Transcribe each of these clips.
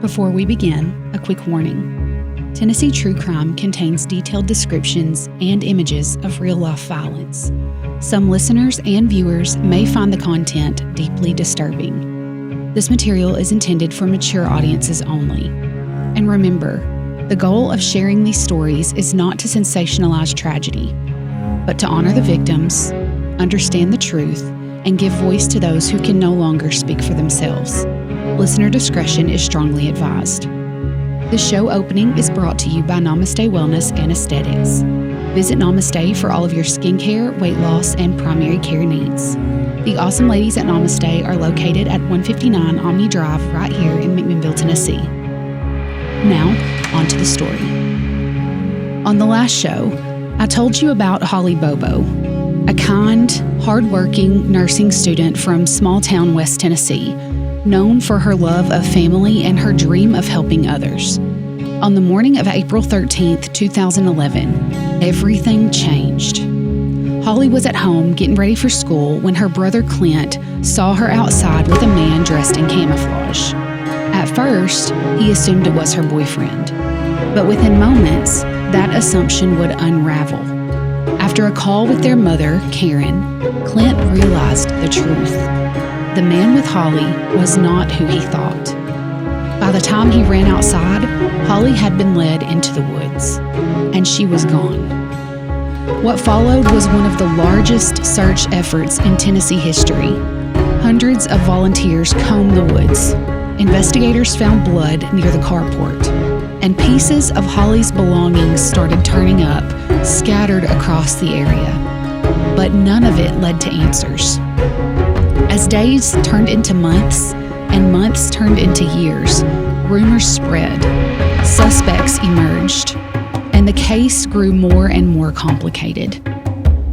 Before we begin, a quick warning. Tennessee True Crime contains detailed descriptions and images of real-life violence. Some listeners and viewers may find the content deeply disturbing. This material is intended for mature audiences only. And remember, the goal of sharing these stories is not to sensationalize tragedy, but to honor the victims, understand the truth, and give voice to those who can no longer speak for themselves. Listener discretion is strongly advised. The show opening is brought to you by Namaste Wellness and Aesthetics. Visit Namaste for all of your skincare, weight loss, and primary care needs. The awesome ladies at Namaste are located at 159 Omni Drive right here in McMinnville, Tennessee. Now, on to the story. On the last show, I told you about Holly Bobo, a kind, hardworking nursing student from small-town West Tennessee, known for her love of family and her dream of helping others. On the morning of April 13th, 2011, everything changed. Holly was at home getting ready for school when her brother Clint saw her outside with a man dressed in camouflage. At first, he assumed it was her boyfriend, but within moments, that assumption would unravel. After a call with their mother, Karen, Clint realized the truth. The man with Holly was not who he thought. By the time he ran outside, Holly had been led into the woods, and she was gone. What followed was one of the largest search efforts in Tennessee history. Hundreds of volunteers combed the woods. Investigators found blood near the carport, and pieces of Holly's belongings started turning up, scattered across the area. But none of it led to answers. As days turned into months, and months turned into years, rumors spread, suspects emerged, and the case grew more and more complicated.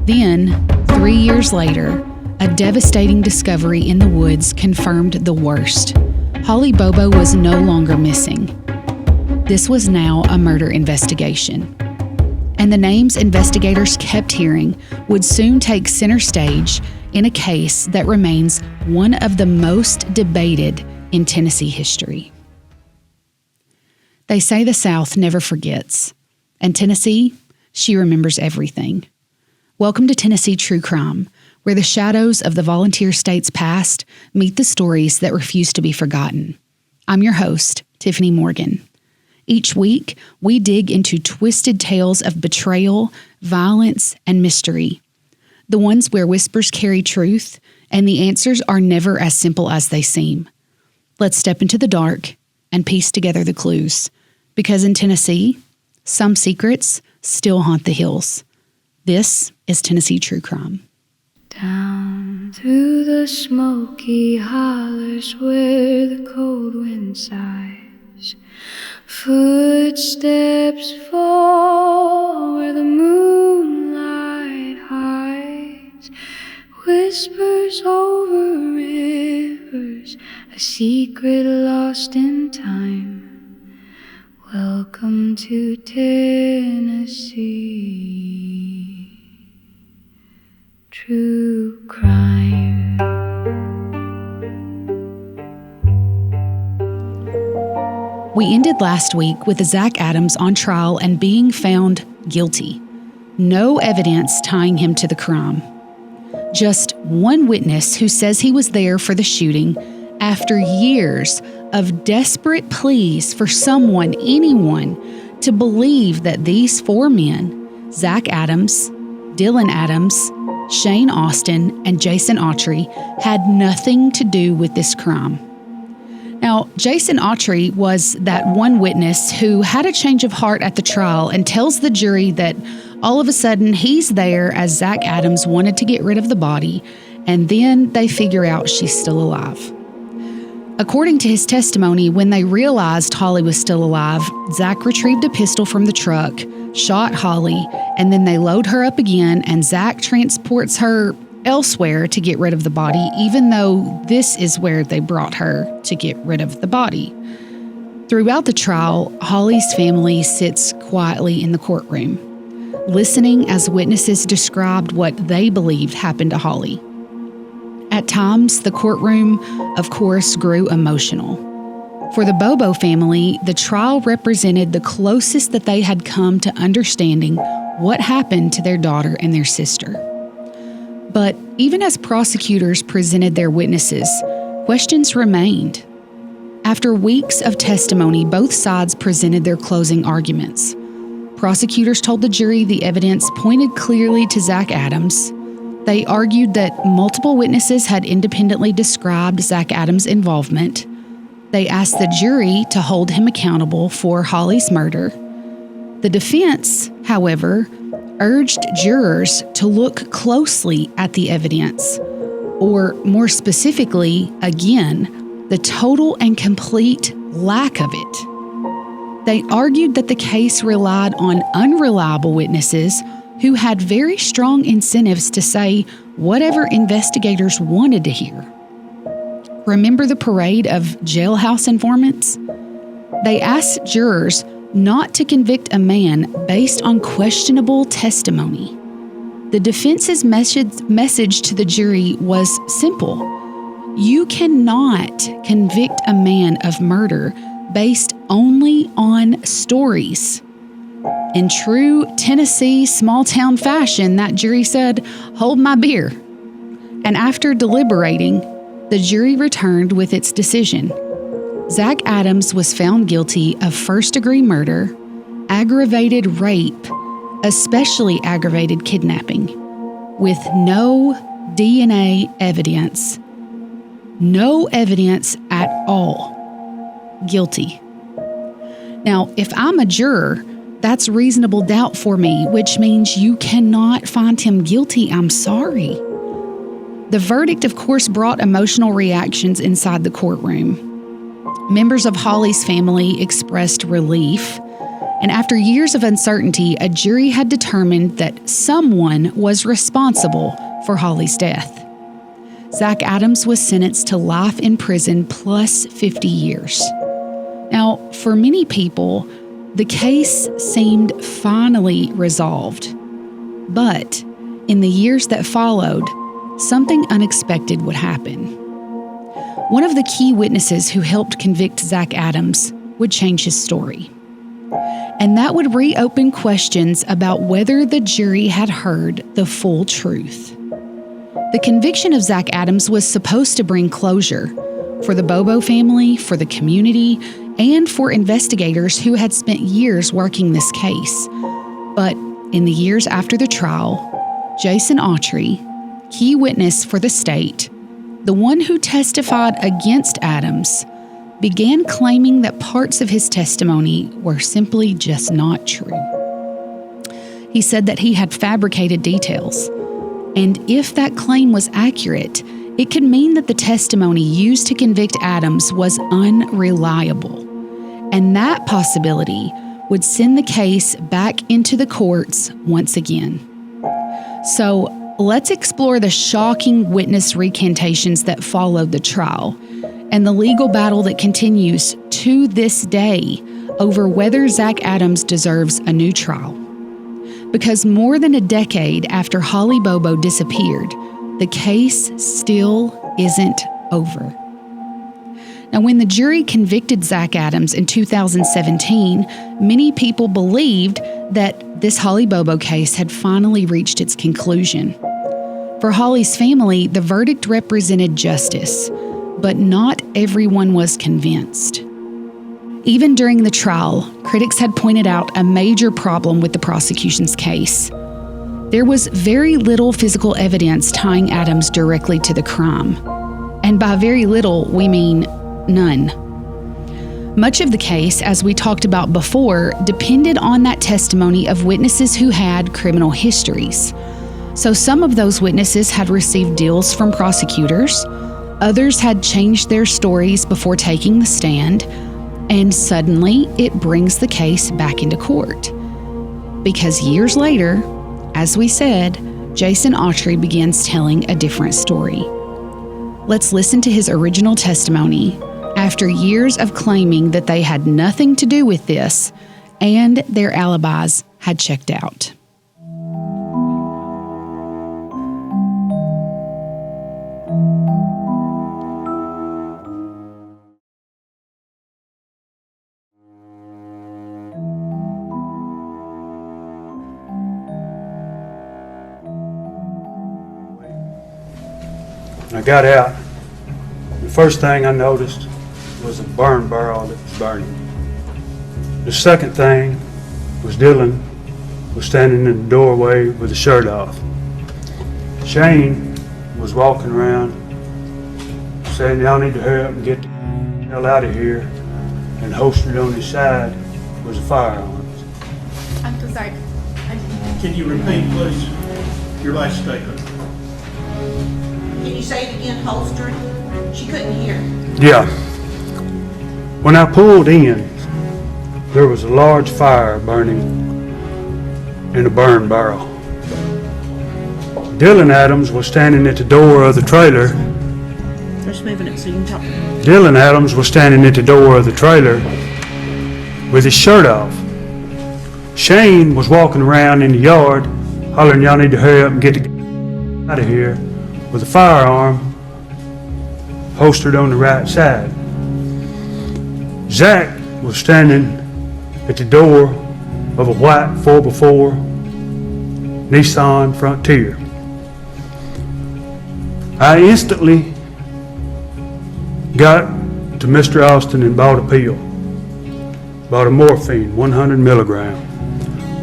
Then, 3 years later, a devastating discovery in the woods confirmed the worst. Holly Bobo was no longer missing. This was now a murder investigation. And the names investigators kept hearing would soon take center stage in a case that remains one of the most debated in Tennessee history. They say the South never forgets, and Tennessee, she remembers everything. Welcome to Tennessee True Crime, where the shadows of the volunteer state's past meet the stories that refuse to be forgotten. I'm your host, Tiffany Morgan. Each week, we dig into twisted tales of betrayal, violence, and mystery. The ones where whispers carry truth, and the answers are never as simple as they seem. Let's step into the dark and piece together the clues. Because in Tennessee, some secrets still haunt the hills. This is Tennessee True Crime. Down through the smoky hollers where the cold wind sighs, footsteps fall where the moonlight hides, whispers over rivers, a secret lost in time. Welcome to Tennessee True Crime. We ended last week with Zach Adams on trial and being found guilty. No evidence tying him to the crime. Just one witness who says he was there for the shooting after years of desperate pleas for someone, anyone, to believe that these four men, Zach Adams, Dylan Adams, Shane Austin, and Jason Autry, had nothing to do with this crime. Now, Jason Autry was that one witness who had a change of heart at the trial and tells the jury that all of a sudden he's there as Zach Adams wanted to get rid of the body, and then they figure out she's still alive. According to his testimony, when they realized Holly was still alive, Zach retrieved a pistol from the truck, shot Holly, and then they load her up again, and Zach transports her elsewhere to get rid of the body, even though this is where they brought her to get rid of the body. Throughout the trial, Holly's family sits quietly in the courtroom, listening as witnesses described what they believed happened to Holly. At times, the courtroom, of course, grew emotional. For the Bobo family, the trial represented the closest that they had come to understanding what happened to their daughter and their sister. But even as prosecutors presented their witnesses, questions remained. After weeks of testimony, both sides presented their closing arguments. Prosecutors told the jury the evidence pointed clearly to Zach Adams. They argued that multiple witnesses had independently described Zach Adams' involvement. They asked the jury to hold him accountable for Holly's murder. The defense, however, urged jurors to look closely at the evidence, or more specifically, again, the total and complete lack of it. They argued that the case relied on unreliable witnesses who had very strong incentives to say whatever investigators wanted to hear. Remember the parade of jailhouse informants? They asked jurors not to convict a man based on questionable testimony. The defense's message to the jury was simple. You cannot convict a man of murder based only on stories. In true Tennessee small-town fashion, that jury said, "Hold my beer." And after deliberating, the jury returned with its decision. Zach Adams was found guilty of first-degree murder, aggravated rape, especially aggravated kidnapping, with no DNA evidence. No evidence at all. Guilty. Now, if I'm a juror, that's reasonable doubt for me, which means you cannot find him guilty. I'm sorry. The verdict, of course, brought emotional reactions inside the courtroom. Members of Holly's family expressed relief, and after years of uncertainty, a jury had determined that someone was responsible for Holly's death. Zach Adams was sentenced to life in prison plus 50 years. Now, for many people, the case seemed finally resolved. But in the years that followed, something unexpected would happen. One of the key witnesses who helped convict Zach Adams would change his story. And that would reopen questions about whether the jury had heard the full truth. The conviction of Zach Adams was supposed to bring closure for the Bobo family, for the community, and for investigators who had spent years working this case. But in the years after the trial, Jason Autry, key witness for the state, the one who testified against Adams, began claiming that parts of his testimony were simply just not true. He said that he had fabricated details, and if that claim was accurate, it could mean that the testimony used to convict Adams was unreliable, and that possibility would send the case back into the courts once again. So, let's explore the shocking witness recantations that followed the trial and the legal battle that continues to this day over whether Zach Adams deserves a new trial. Because more than a decade after Holly Bobo disappeared, the case still isn't over. Now, when the jury convicted Zach Adams in 2017, many people believed that this Holly Bobo case had finally reached its conclusion. For Holly's family, the verdict represented justice, but not everyone was convinced. Even during the trial, critics had pointed out a major problem with the prosecution's case. There was very little physical evidence tying Adams directly to the crime. And by very little, we mean none. Much of the case, as we talked about before, depended on that testimony of witnesses who had criminal histories. So some of those witnesses had received deals from prosecutors, others had changed their stories before taking the stand, and suddenly it brings the case back into court. Because years later, as we said, Jason Autry begins telling a different story. Let's listen to his original testimony after years of claiming that they had nothing to do with this and their alibis had checked out. got out, the first thing I noticed was a burn barrel that was burning. The second thing was Dylan was standing in the doorway with his shirt off. Shane was walking around saying, "Y'all need to hurry up and get the hell out of here," and holstered on his side was a firearm. I'm so sorry. Can you repeat, please, your last statement? Can you say it again, holstered? She couldn't hear. Yeah. When I pulled in, there was a large fire burning in a burn barrel. Dylan Adams was standing at the door of the trailer. Just moving it so you can talk. Dylan Adams was standing at the door of the trailer with his shirt off. Shane was walking around in the yard hollering, "Y'all need to hurry up and get the out of here," with a firearm holstered on the right side. Zach was standing at the door of a white 4x4 Nissan Frontier. I instantly got to Mr. Austin and bought a pill. Bought a morphine, 100 milligram.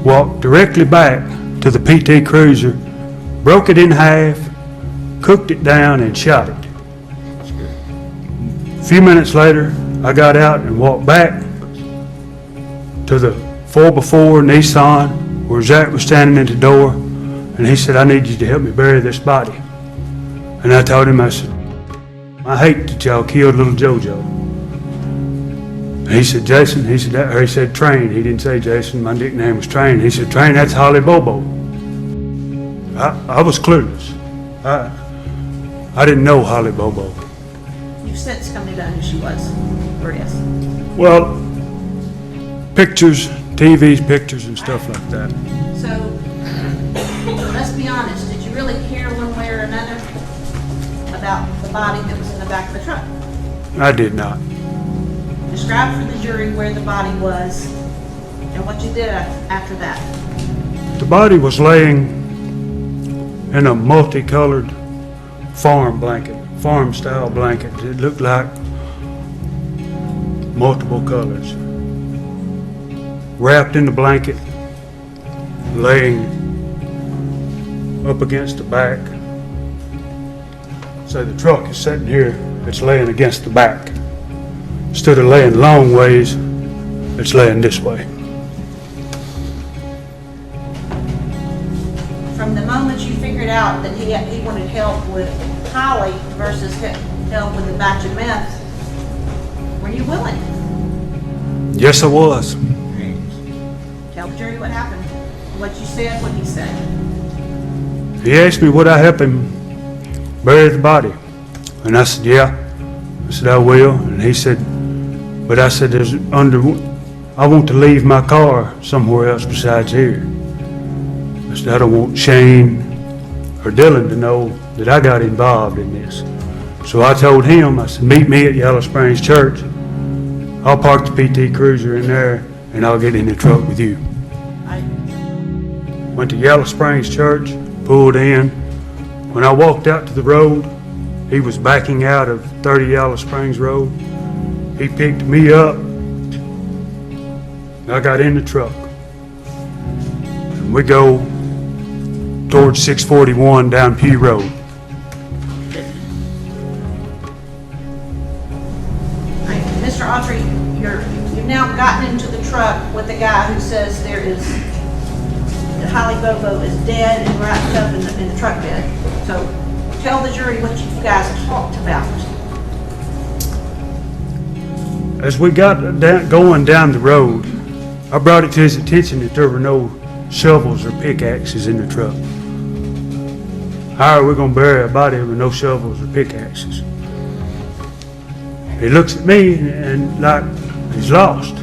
Walked directly back to the PT Cruiser, broke it in half, cooked it down, and shot it. A few minutes later, I got out and walked back to the 4x4 Nissan where Zach was standing at the door, and he said, "I need you to help me bury this body." And I told him, I said, "I hate that y'all killed little JoJo." And he said, "Jason," he said Train. He didn't say Jason, my nickname was Train. He said, "Train, that's Holly Bobo." I was clueless. I didn't know Holly Bobo. You've since come to know who she was, or is. Well, pictures, TV's pictures and stuff like that. So, let's be honest, did you really care one way or another about the body that was in the back of the truck? I did not. Describe for the jury where the body was and what you did after that. The body was laying in a multicolored farm blanket, farm style blanket. It looked like multiple colors. Wrapped in the blanket, laying up against the back. So the truck is sitting here, it's laying against the back. Instead of laying long ways, it's laying this way. From the moment you figured out that he wanted help with Holly versus help with the batch of meth, were you willing? Yes, I was. Tell the jury what happened, what you said, what he said. He asked me would I help him bury the body. And I said, yeah. I said, I will. And he said, but I said, I want to leave my car somewhere else besides here. I said, I don't want Shane or Dylan to know that I got involved in this. So I told him, I said, meet me at Yellow Springs Church. I'll park the PT Cruiser in there and I'll get in the truck with you. Went to Yellow Springs Church, pulled in. When I walked out to the road, he was backing out of 30 Yellow Springs Road. He picked me up. I got in the truck. And we go towards 641 down Pew Road. Mr. Autry, you've now gotten into the truck with the guy who says that Holly Bobo is dead and wrapped up in the truck bed. So tell the jury what you guys talked about. As we got going down the road, I brought it to his attention that there were no shovels or pickaxes in the truck. How are we going to bury a body with no shovels or pickaxes? He looks at me and like he's lost.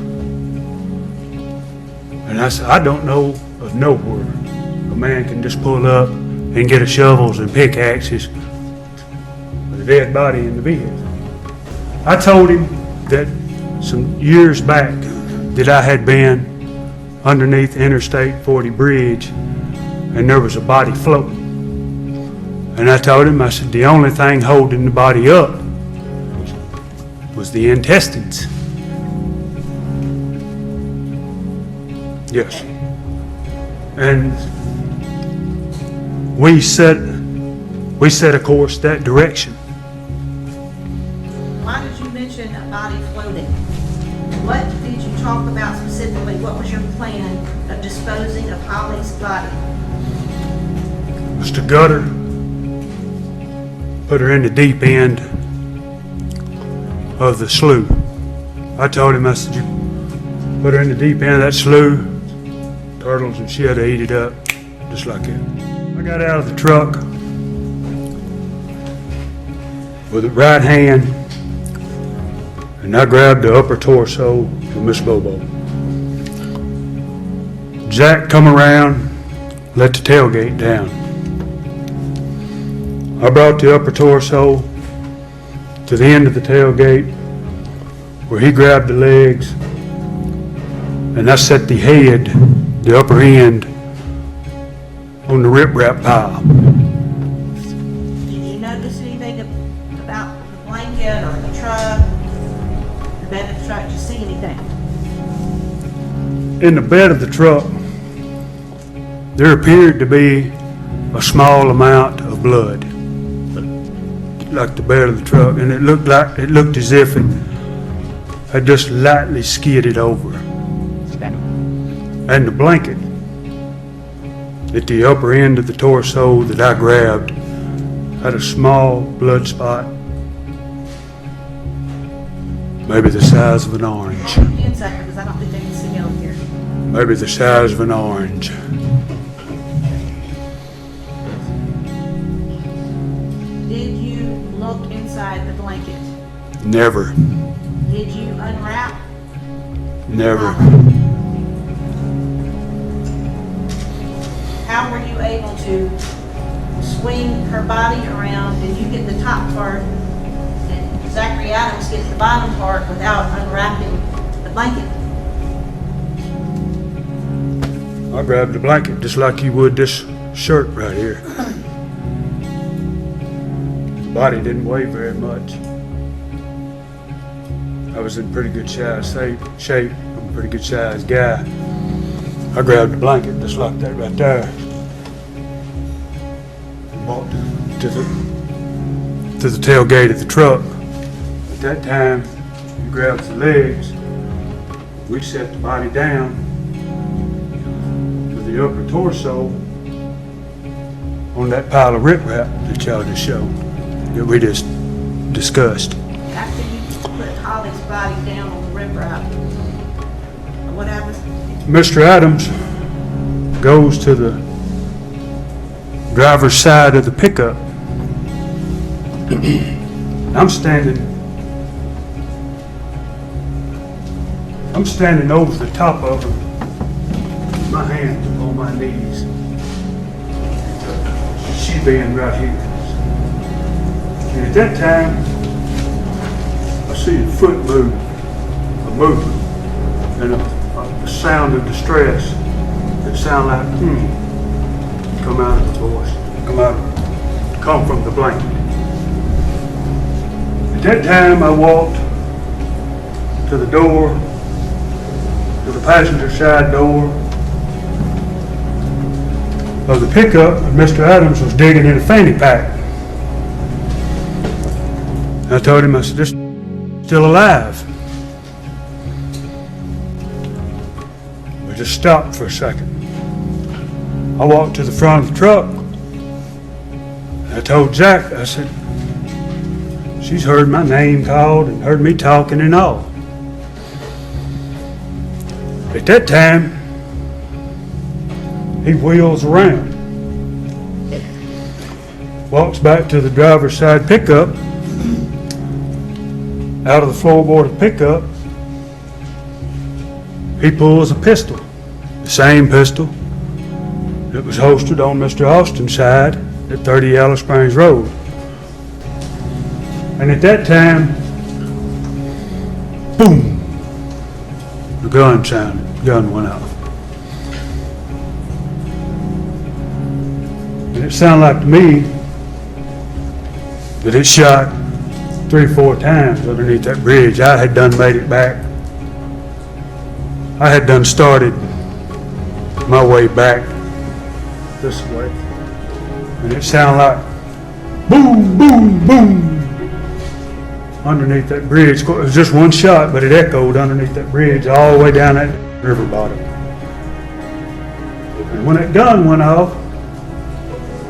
And I said, I don't know of nowhere a man can just pull up and get a shovels and pickaxes with a dead body in the vehicle. I told him that some years back that I had been underneath Interstate 40 bridge and there was a body floating. And I told him, I said, the only thing holding the body up was the intestines. Yes. And we set a course that direction. Why did you mention a body floating? What did you talk about specifically? What was your plan of disposing of Holly's body? Mr. Gutter put her in the deep end of the slough. I told him, I said, you put her in the deep end of that slough, turtles, and she'll eat it up, just like that. I got out of the truck with the right hand, and I grabbed the upper torso of Miss Bobo. Jack come around, let the tailgate down. I brought the upper torso to the end of the tailgate where he grabbed the legs, and I set the head, the upper end, on the riprap pile. Did you notice anything about the blanket or the truck, the bed of the truck? Did you see anything? In the bed of the truck, there appeared to be a small amount of blood, like the bed of the truck, and it looked as if it had just lightly skidded over. And the blanket at the upper end of the torso that I grabbed had a small blood spot, maybe the size of an orange. Inside, because I don't think they can see over here. Maybe the size of an orange. Did you look inside the blanket? Never, Did you unwrap? never. How were you able to swing her body around and you get the top part and Zachary Adams gets the bottom part without unwrapping the blanket? I grabbed the blanket just like you would this shirt right here. The body didn't weigh very much. I was in pretty good shape. I'm a pretty good sized guy. I grabbed the blanket just like that right there. And walked to the tailgate of the truck. At that time, you grabbed the legs. We set the body down with the upper torso on that pile of riprap that y'all just showed, that we just discussed. After you put Holly's body down on the riprap, what happens? Mr. Adams goes to the driver's side of the pickup. I'm standing over the top of him, my hands on my knees. She being right here. And at that time, I see a foot move, a movement, and a sound of distress that sound like come out of the voice, come from the blanket. At that time, I walked to the door, to the passenger side door of the pickup, and Mr. Adams was digging in a fanny pack. I told him, I said, "This is still alive." We just stopped for a second. I walked to the front of the truck. And I told Jack, I said, "She's heard my name called and heard me talking and all." At that time, he wheels around, walks back to the driver's side pickup, out of the floorboard of the pickup, he pulls a pistol, the same pistol that was holstered on Mr. Austin's side at 30 Yellow Springs Road. And at that time, boom, the gun sounded, the gun went off. And it sounded like to me But it shot 3-4 times underneath that bridge. I had done made it back. I had done started my way back this way. And it sounded like boom, boom, boom underneath that bridge. It was just one shot, but it echoed underneath that bridge all the way down that river bottom. And when that gun went off,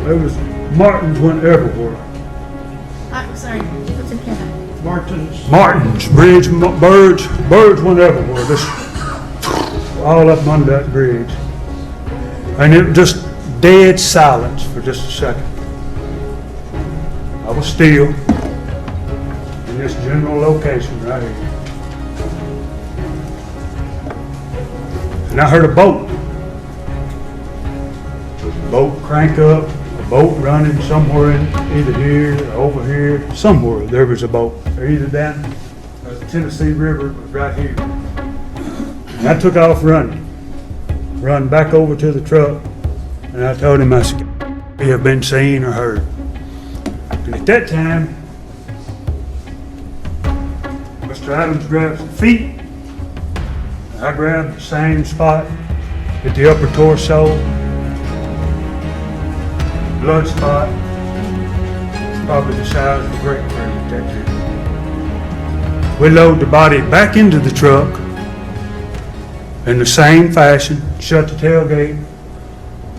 there was Martins went everywhere. Sorry, what's in Canada? Martins, bridge, birds went everywhere. Just all up under that bridge. And it was just dead silence for just a second. I was still in this general location right here. And I heard a boat. A boat crank up, a boat running somewhere in either here or over here. Somewhere there was a boat. Or either down the Tennessee River, it was right here. And I took off running. Run back over to the truck. And I told him, I said, "You have been seen or heard." And at that time, Mr. Adams grabbed his feet. I grabbed the same spot at the upper torso. Blood spot. It's probably the size of a grapefruit at that time. We load the body back into the truck in the same fashion, shut the tailgate,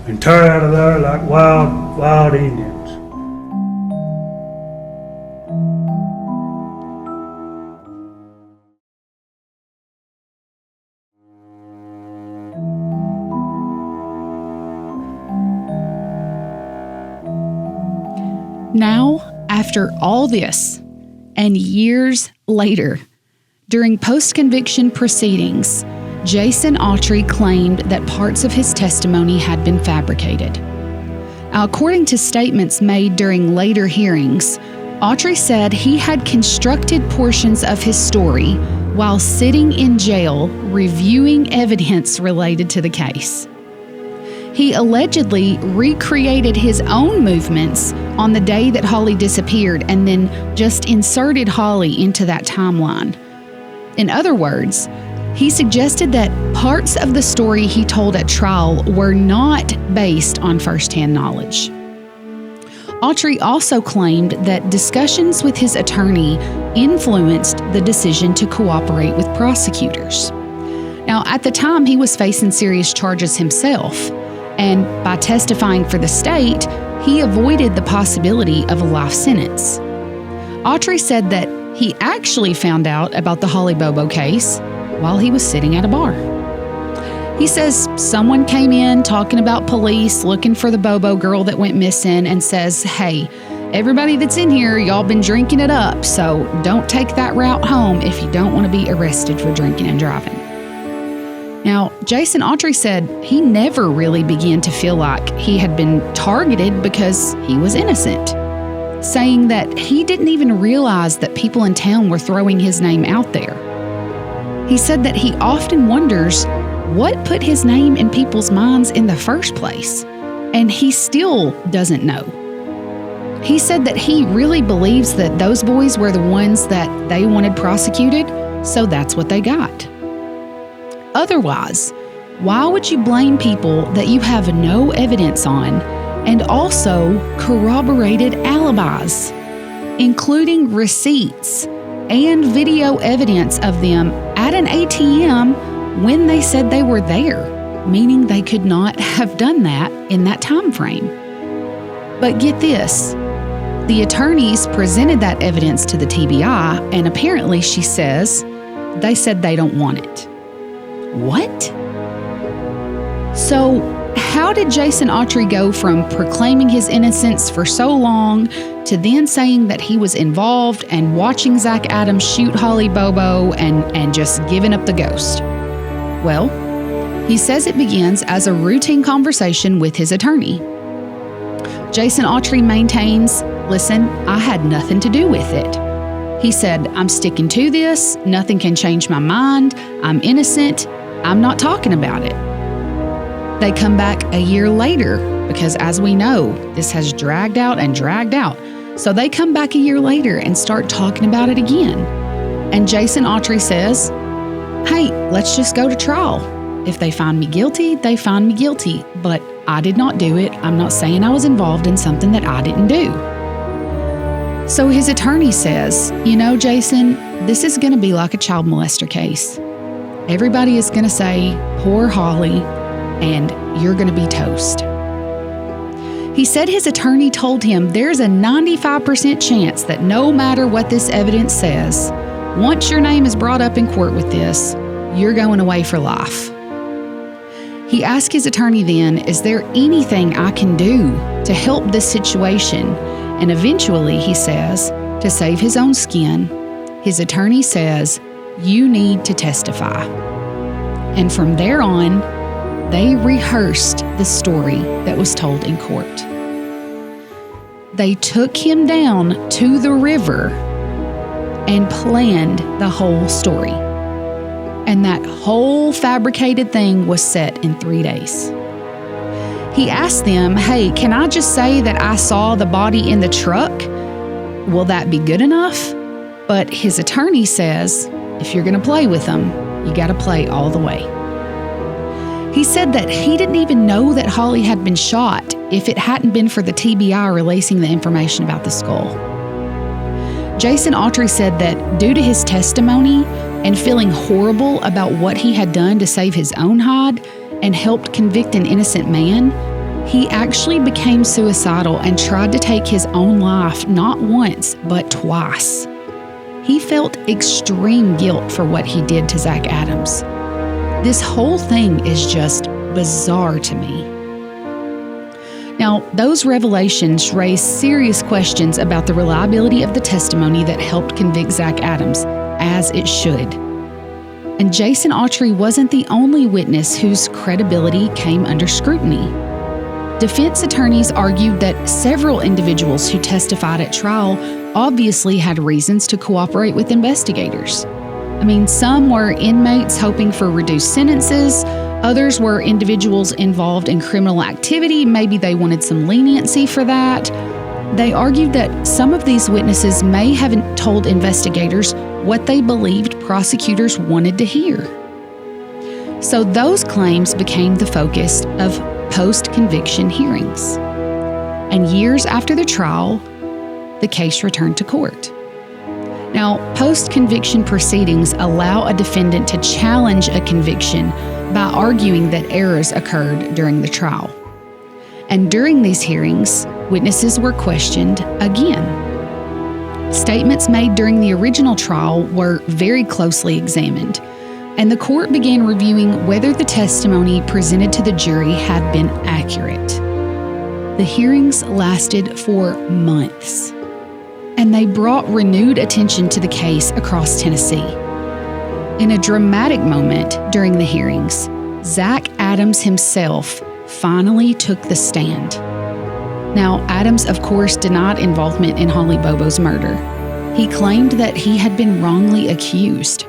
and tear out of there like wild Indians. Now, after all this, and years later, during post-conviction proceedings, Jason Autry claimed that parts of his testimony had been fabricated. Now, according to statements made during later hearings, Autry said he had constructed portions of his story while sitting in jail reviewing evidence related to the case. He allegedly recreated his own movements on the day that Holly disappeared and then just inserted Holly into that timeline. In other words, he suggested that parts of the story he told at trial were not based on firsthand knowledge. Autry also claimed that discussions with his attorney influenced the decision to cooperate with prosecutors. Now, at the time, he was facing serious charges himself, and by testifying for the state, he avoided the possibility of a life sentence. Autry said that he actually found out about the Holly Bobo case while he was sitting at a bar. He says someone came in talking about police looking for the Bobo girl that went missing and says, "Hey, everybody that's in here, y'all been drinking it up, so don't take that route home if you don't want to be arrested for drinking and driving." Now, Jason Autry said he never really began to feel like he had been targeted because he was innocent, saying that he didn't even realize that people in town were throwing his name out there. He said that he often wonders what put his name in people's minds in the first place, and he still doesn't know. He said that he really believes that those boys were the ones that they wanted prosecuted, so that's what they got. Otherwise, why would you blame people that you have no evidence on and also corroborated alibis, including receipts and video evidence of them at an ATM when they said they were there, meaning they could not have done that in that time frame? But get this, the attorneys presented that evidence to the TBI, and apparently, she says, they said they don't want it. What? So, how did Jason Autry go from proclaiming his innocence for so long to then saying that he was involved and watching Zach Adams shoot Holly Bobo and just giving up the ghost? Well, he says it begins as a routine conversation with his attorney. Jason Autry maintains, "Listen, I had nothing to do with it." He said, "I'm sticking to this. Nothing can change my mind. I'm innocent. I'm not talking about it." They come back a year later because, as we know, this has dragged out and dragged out. So they come back a year later and start talking about it again. And Jason Autry says, hey, let's just go to trial. If they find me guilty, they find me guilty. But I did not do it. I'm not saying I was involved in something that I didn't do. So his attorney says, you know, Jason, this is going to be like a child molester case. Everybody is going to say, poor Holly, and you're going to be toast. He said his attorney told him there's a 95% chance that no matter what this evidence says, once your name is brought up in court with this, you're going away for life. He asked his attorney then, is there anything I can do to help this situation? And eventually, he says, to save his own skin, his attorney says, you need to testify. And from there on, they rehearsed the story that was told in court. They took him down to the river and planned the whole story. And that whole fabricated thing was set in 3 days. He asked them, hey, can I just say that I saw the body in the truck? Will that be good enough? But his attorney says, if you're going to play with them, you got to play all the way. He said that he didn't even know that Holly had been shot if it hadn't been for the TBI releasing the information about the skull. Jason Autry said that due to his testimony and feeling horrible about what he had done to save his own hide and helped convict an innocent man, he actually became suicidal and tried to take his own life not once, but twice. He felt extreme guilt for what he did to Zach Adams. This whole thing is just bizarre to me. Now, those revelations raise serious questions about the reliability of the testimony that helped convict Zach Adams, as it should. And Jason Autry wasn't the only witness whose credibility came under scrutiny. Defense attorneys argued that several individuals who testified at trial obviously had reasons to cooperate with investigators. I mean, some were inmates hoping for reduced sentences. Others were individuals involved in criminal activity. Maybe they wanted some leniency for that. They argued that some of these witnesses may have told investigators what they believed prosecutors wanted to hear. So those claims became the focus of post-conviction hearings. And years after the trial, the case returned to court. Now, post-conviction proceedings allow a defendant to challenge a conviction by arguing that errors occurred during the trial. And during these hearings, witnesses were questioned again. Statements made during the original trial were very closely examined, and the court began reviewing whether the testimony presented to the jury had been accurate. The hearings lasted for months, and they brought renewed attention to the case across Tennessee. In a dramatic moment during the hearings, Zach Adams himself finally took the stand. Now, Adams, of course, denied involvement in Holly Bobo's murder. He claimed that he had been wrongly accused.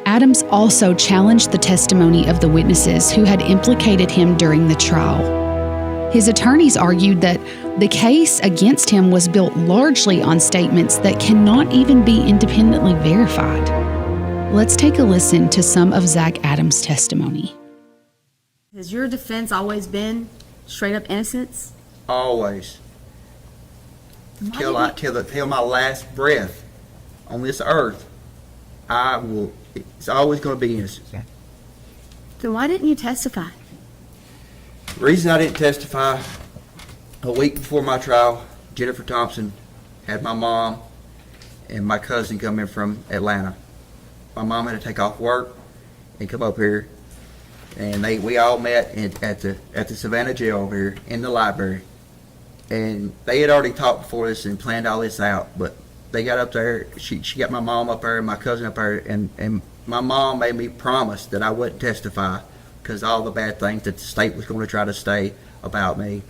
Adams also challenged the testimony of the witnesses who had implicated him during the trial. His attorneys argued that the case against him was built largely on statements that cannot even be independently verified. Let's take a listen to some of Zach Adams' testimony. Has your defense always been straight up innocence? Always. Till my last breath on this earth, it's always going to be innocent. Then why didn't you testify? The reason I didn't testify, a week before my trial, Jennifer Thompson had my mom and my cousin come in from Atlanta. My mom had to take off work and come up here, and we all met at the Savannah jail over here in the library. And they had already talked before this and planned all this out, but they got up there, she got my mom up there and my cousin up there, and my mom made me promise that I wouldn't testify because all the bad things that the state was going to try to say about me,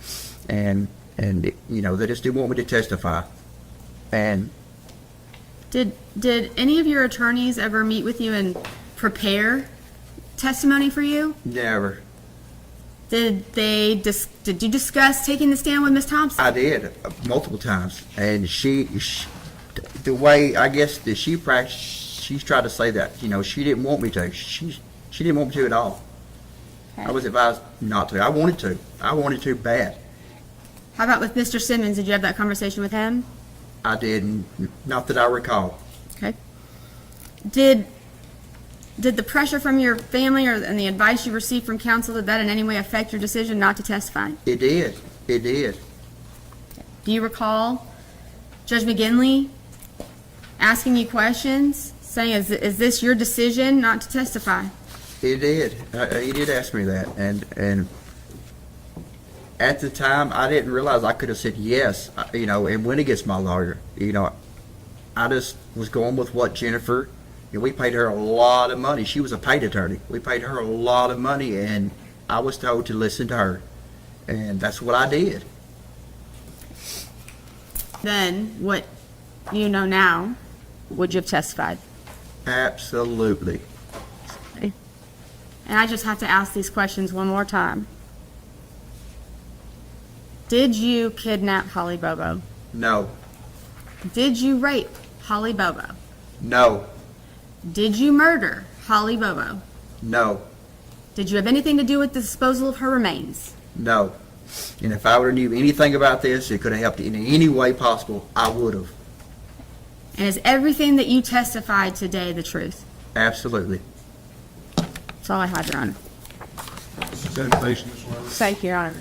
and you know, they just didn't want me to testify. And Did any of your attorneys ever meet with you and prepare testimony for you? never. Did you discuss taking the stand with Miss Thompson? I did multiple times, and the way I guess that she practiced, she's tried to say that she didn't want me to. She didn't want me to at all. Okay. I was advised not to. I wanted to bad. How about with Mr. Simmons? Did you have that conversation with him? I did, not that I recall. Okay. Did the pressure from your family and the advice you received from counsel, did that in any way affect your decision not to testify? It did. Do you recall Judge McGinley asking you questions, saying, is this your decision not to testify? It did. He did ask me that, and at the time, I didn't realize I could have said yes, and went against my lawyer. I just was going with what Jennifer. We paid her a lot of money. She was a paid attorney. We paid her a lot of money, and I was told to listen to her, and that's what I did. Then, what you know now, would you have testified? Absolutely. And I just have to ask these questions one more time. Did you kidnap Holly Bobo? No. Did you rape Holly Bobo? No. Did you murder Holly Bobo? No. Did you have anything to do with the disposal of her remains? No. And if I would have knew anything about this, it could have helped in any way possible, I would have. And is everything that you testified today the truth? Absolutely. That's all I have, Your Honor. Citations, Lord. Thank you, Your Honor.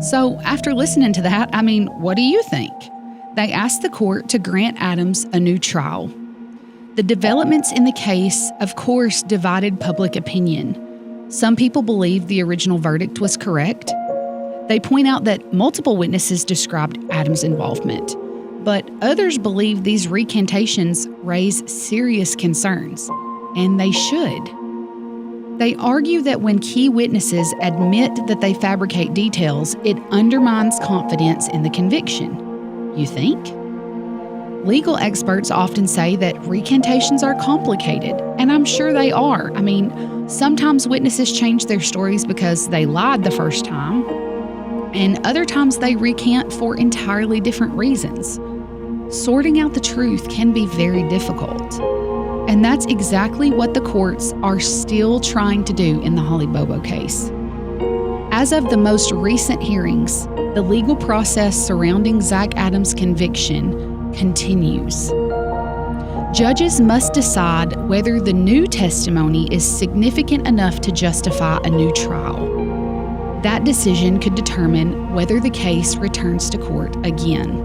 So, after listening to that, what do you think? They asked the court to grant Adams a new trial. The developments in the case, of course, divided public opinion. Some people believe the original verdict was correct. They point out that multiple witnesses described Adams' involvement, but others believe these recantations raise serious concerns, and they should. They argue that when key witnesses admit that they fabricate details, it undermines confidence in the conviction. You think? Legal experts often say that recantations are complicated, and I'm sure they are. Sometimes witnesses change their stories because they lied the first time, and other times they recant for entirely different reasons. Sorting out the truth can be very difficult. And that's exactly what the courts are still trying to do in the Holly Bobo case. As of the most recent hearings, the legal process surrounding Zach Adams' conviction continues. Judges must decide whether the new testimony is significant enough to justify a new trial. That decision could determine whether the case returns to court again.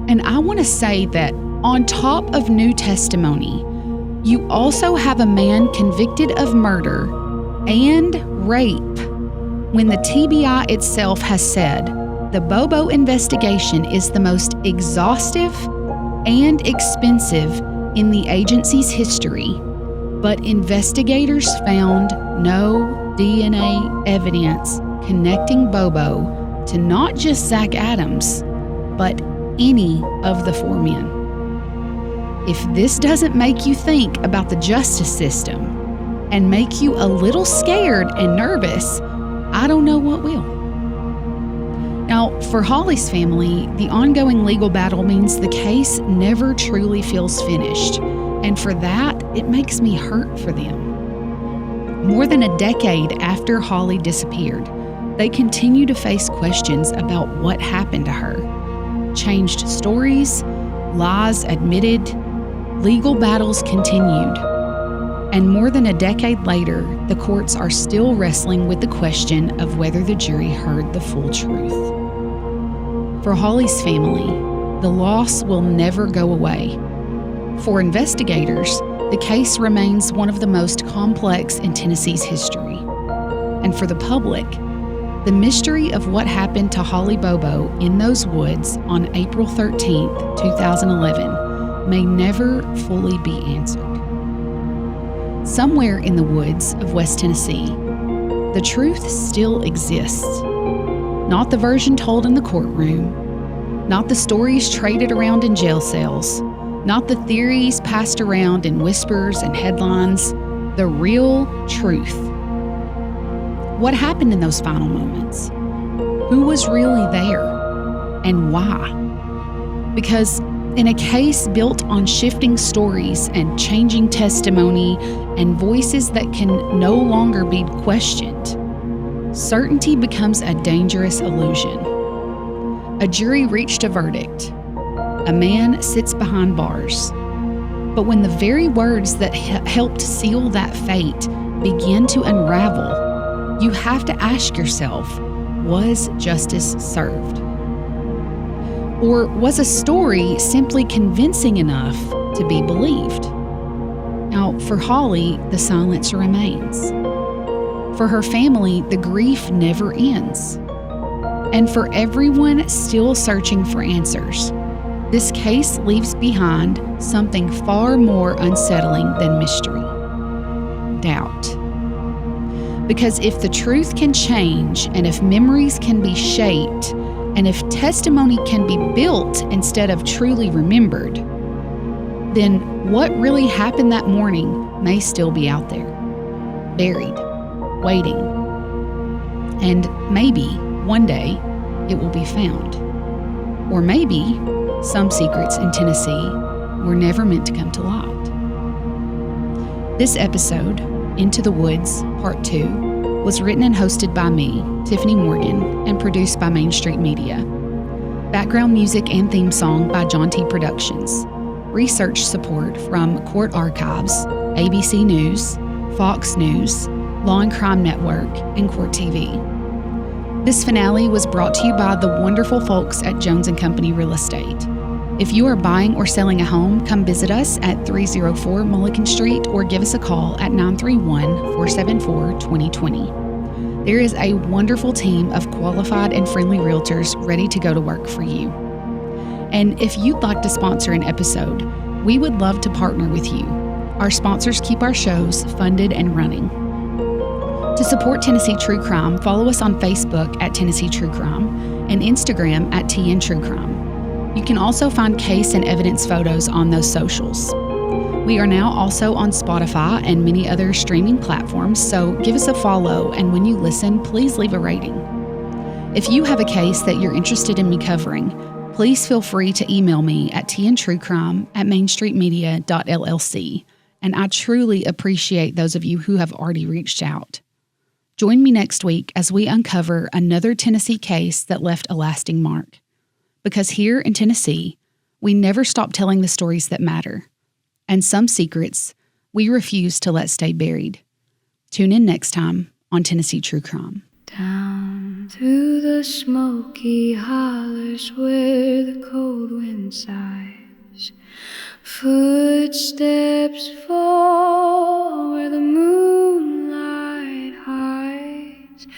And I want to say that on top of new testimony, you also have a man convicted of murder and rape when the TBI itself has said the Bobo investigation is the most exhaustive and expensive in the agency's history, but investigators found no DNA evidence connecting Bobo to not just Zach Adams, but any of the four men. If this doesn't make you think about the justice system and make you a little scared and nervous, I don't know what will. Now, for Holly's family, the ongoing legal battle means the case never truly feels finished, and for that, it makes me hurt for them. More than a decade after Holly disappeared, they continue to face questions about what happened to her. Changed stories, lies admitted, legal battles continued. And more than a decade later, the courts are still wrestling with the question of whether the jury heard the full truth. For Holly's family, the loss will never go away. For investigators, the case remains one of the most complex in Tennessee's history. And for the public, the mystery of what happened to Holly Bobo in those woods on April 13th, 2011, may never fully be answered. somewhere in the woods of West Tennessee, the truth still exists. Not the version told in the courtroom, not the stories traded around in jail cells, not the theories passed around in whispers and headlines, the real truth. What happened in those final moments? Who was really there? And why? Because in a case built on shifting stories and changing testimony and voices that can no longer be questioned, certainty becomes a dangerous illusion. A jury reached a verdict. A man sits behind bars. But when the very words that helped seal that fate begin to unravel, you have to ask yourself, was justice served? Or was a story simply convincing enough to be believed? Now, for Holly, the silence remains. For her family, the grief never ends. And for everyone still searching for answers, this case leaves behind something far more unsettling than mystery: doubt. Because if the truth can change, and if memories can be shaped, and if testimony can be built instead of truly remembered, then what really happened that morning may still be out there, buried, waiting. And maybe one day it will be found. Or maybe some secrets in Tennessee were never meant to come to light. This episode, Into the Woods, Part 2, was written and hosted by me, Tiffany Morgan, and produced by Main Street Media. Background music and theme song by John T. Productions. Research support from Court Archives, ABC News, Fox News, Law and Crime Network, and Court TV. This finale was brought to you by the wonderful folks at Jones & Company Real Estate. If you are buying or selling a home, come visit us at 304 Mulligan Street or give us a call at 931-474-2020. There is a wonderful team of qualified and friendly realtors ready to go to work for you. And if you'd like to sponsor an episode, we would love to partner with you. Our sponsors keep our shows funded and running. To support Tennessee True Crime, follow us on Facebook at Tennessee True Crime and Instagram at TN True Crime. You can also find case and evidence photos on those socials. We are now also on Spotify and many other streaming platforms, so give us a follow, and when you listen, please leave a rating. If you have a case that you're interested in me covering, please feel free to email me at tntruecrime@mainstreetmedia.llc, and I truly appreciate those of you who have already reached out. Join me next week as we uncover another Tennessee case that left a lasting mark. Because here in Tennessee, we never stop telling the stories that matter. And some secrets we refuse to let stay buried. Tune in next time on Tennessee True Crime. Down through the smoky hollers where the cold wind sighs, footsteps fall where the moonlight hides,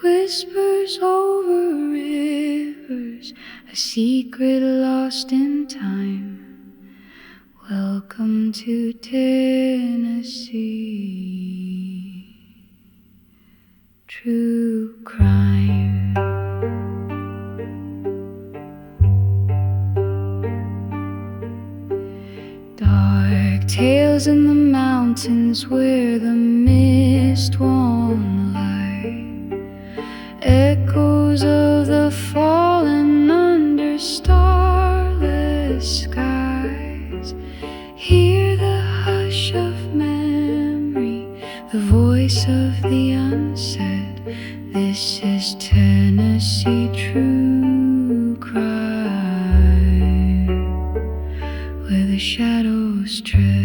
whispers over rivers, a secret lost in time. Welcome to Tennessee True Crime. Dark tales in the mountains where the mist won't lie, echoes of the fallen under starless skies. Hear the hush of memory, the voice of the unsaid. This is Tennessee True Crime, where the shadows tread.